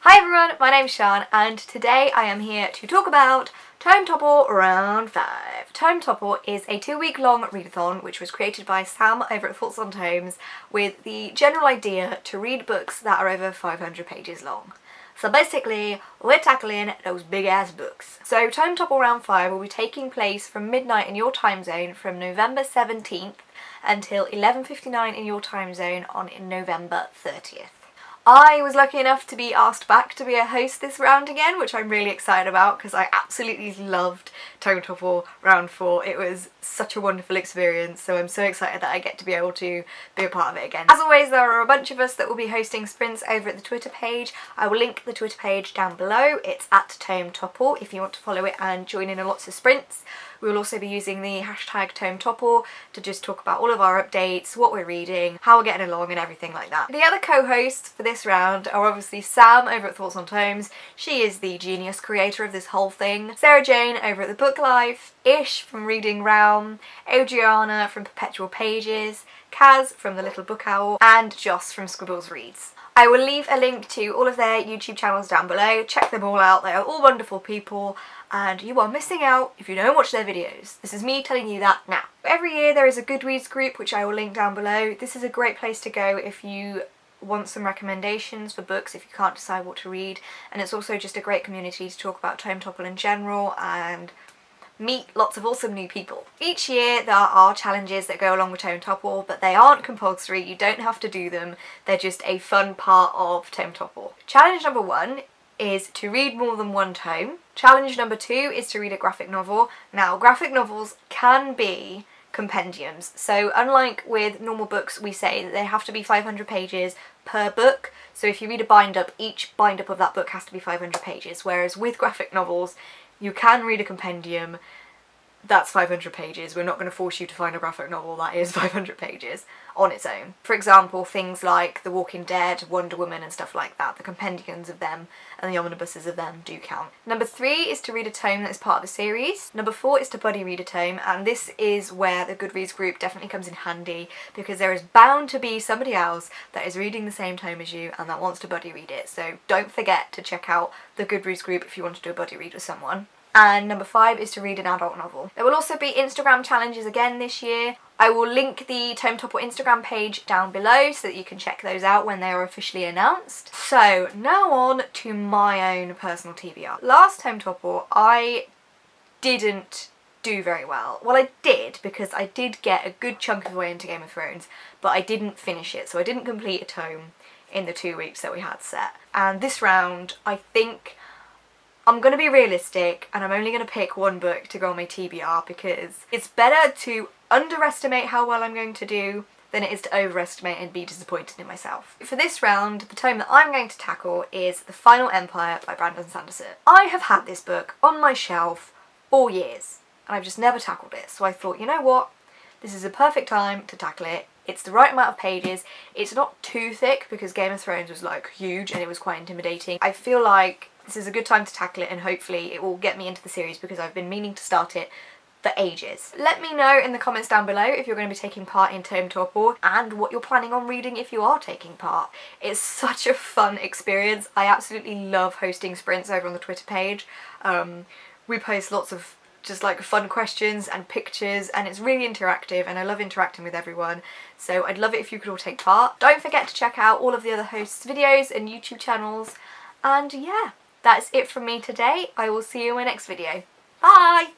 Hi everyone, my name's Sian and today I am here to talk about Tome Topple Round 5. Tome Topple is a 2-week-long readathon which was created by Sam over at Thoughts on Tomes with the general idea to read books that are over 500 pages long. So basically, we're tackling those big ass books. So Tome Topple Round 5 will be taking place from midnight in your time zone from November 17th until 11:59 in your time zone on November 30th. I was lucky enough to be asked back to be a host this round again, which I'm really excited about because I absolutely loved Tome Topple Round 4. It was such a wonderful experience, so I'm so excited that I get to be able to be a part of it again. As always, there are a bunch of us that will be hosting sprints over at the Twitter page. I will link the Twitter page down below. It's at Tome Topple if you want to follow it and join in on lots of sprints. We will also be using the hashtag Tome Topple to just talk about all of our updates, what we're reading, how we're getting along and everything like that. The other co-hosts for this round are obviously Sam over at Thoughts on Tomes. She is the genius creator of this whole thing. Sarah Jane over at The Book Life, Ish from Reading Realm, Adriana from Perpetual Pages, Kaz from The Little Book Owl, and Joss from Scribbles Reads. I will leave a link to all of their YouTube channels down below. Check them all out, they are all wonderful people and you are missing out if you don't watch their videos. This is me telling you that now. Every year there is a Goodreads group which I will link down below. This is a great place to go if you want some recommendations for books if you can't decide what to read, and it's also just a great community to talk about Tome Topple in general and meet lots of awesome new people. Each year there are challenges that go along with Tome Topple, but they aren't compulsory, you don't have to do them, they're just a fun part of Tome Topple. Challenge number 1 is to read more than one tome. Challenge number 2 is to read a graphic novel. Now, graphic novels can be compendiums, so unlike with normal books we say that they have to be 500 pages per book, so if you read a bind-up, each bind-up of that book has to be 500 pages, whereas with graphic novels you can read a compendium that's 500 pages. We're not going to force you to find a graphic novel that is 500 pages on its own. For example, things like The Walking Dead, Wonder Woman and stuff like that, the compendiums of them and the omnibuses of them do count. Number 3 is to read a tome that is part of a series. Number 4 is to buddy read a tome, and this is where the Goodreads group definitely comes in handy because there is bound to be somebody else that is reading the same tome as you and that wants to buddy read it, so don't forget to check out the Goodreads group if you want to do a buddy read with someone. And number 5 is to read an adult novel. There will also be Instagram challenges again this year. I will link the Tome Topple Instagram page down below so that you can check those out when they are officially announced. So now on to my own personal TBR. Last Tome Topple I didn't do very well. Well, I did because I did get a good chunk of the way into Game of Thrones, but I didn't finish it, so I didn't complete a tome in the 2 weeks that we had set. And this round I think I'm going to be realistic and I'm only going to pick one book to go on my TBR because it's better to underestimate how well I'm going to do than it is to overestimate and be disappointed in myself. For this round, the tome that I'm going to tackle is The Final Empire by Brandon Sanderson. I have had this book on my shelf for years and I've just never tackled it, so I thought, you know what, this is a perfect time to tackle it. It's the right amount of pages, it's not too thick because Game of Thrones was like huge and it was quite intimidating. I feel like this is a good time to tackle it and hopefully it will get me into the series because I've been meaning to start it for ages. Let me know in the comments down below if you're going to be taking part in Tome Topple and what you're planning on reading if you are taking part. It's such a fun experience. I absolutely love hosting sprints over on the Twitter page. We post lots of just like fun questions and pictures and it's really interactive and I love interacting with everyone, so I'd love it if you could all take part. Don't forget to check out all of the other hosts' videos and YouTube channels, and yeah, that's it from me today. I will see you in my next video. Bye!